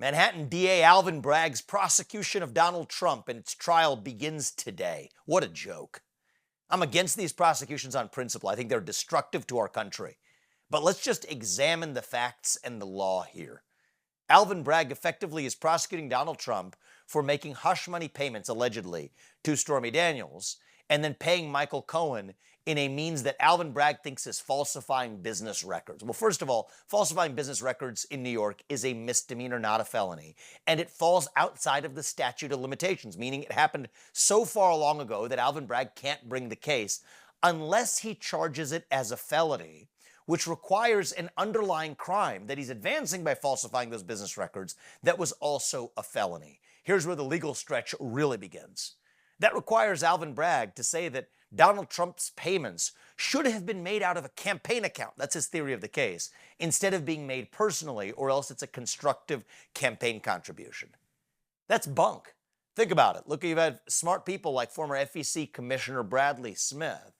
Manhattan DA Alvin Bragg's prosecution of Donald Trump and its trial begins today. What a joke. I'm against these prosecutions on principle. I think they're destructive to our country. But let's just examine the facts and the law here. Alvin Bragg effectively is prosecuting Donald Trump for making hush money payments, allegedly, to Stormy Daniels, and then paying Michael Cohen in a means that Alvin Bragg thinks is falsifying business records. Well, first of all, falsifying business records in New York is a misdemeanor, not a felony, and it falls outside of the statute of limitations, meaning it happened so far long ago that Alvin Bragg can't bring the case unless he charges it as a felony, which requires an underlying crime that he's advancing by falsifying those business records that was also a felony. Here's where the legal stretch really begins. That requires Alvin Bragg to say that Donald Trump's payments should have been made out of a campaign account. That's his theory of the case, instead of being made personally, or else it's a constructive campaign contribution. That's bunk. Think about it. Look, you've had smart people like former FEC Commissioner Bradley Smith,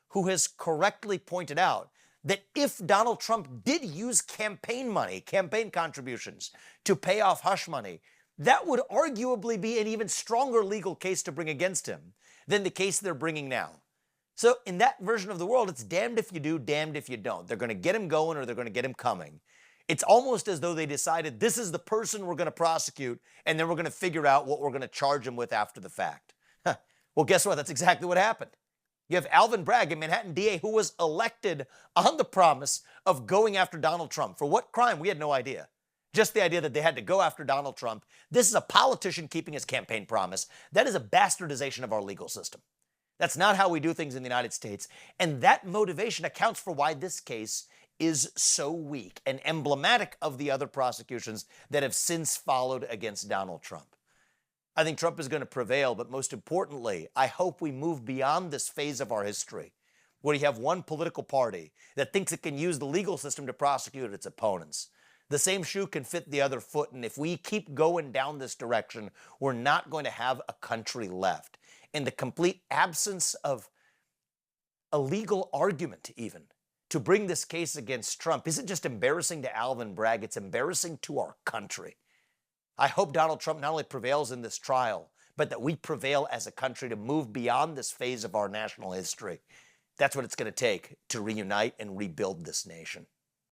who has correctly pointed out that if Donald Trump did use campaign money, campaign contributions, to pay off hush money, that would arguably be an even stronger legal case to bring against him than the case they're bringing now. So in that version of the world, it's damned if you do, damned if you don't. They're going to get him going or they're going to get him coming. It's almost as though they decided this is the person we're going to prosecute, and then we're going to figure out what we're going to charge him with after the fact. Well, guess what? That's exactly what happened. You have Alvin Bragg, a Manhattan DA who was elected on the promise of going after Donald Trump. For what crime? We had no idea. Just the idea that they had to go after Donald Trump. This is a politician keeping his campaign promise. That is a bastardization of our legal system. That's not how we do things in the United States. And that motivation accounts for why this case is so weak and emblematic of the other prosecutions that have since followed against Donald Trump. I think Trump is going to prevail, but most importantly, I hope we move beyond this phase of our history where you have one political party that thinks it can use the legal system to prosecute its opponents. The same shoe can fit the other foot, and if we keep going down this direction, we're not going to have a country left. In the complete absence of a legal argument even to bring this case against Trump isn't just embarrassing to Alvin Bragg, it's embarrassing to our country. I hope Donald Trump not only prevails in this trial, but that we prevail as a country to move beyond this phase of our national history. That's what it's going to take to reunite and rebuild this nation.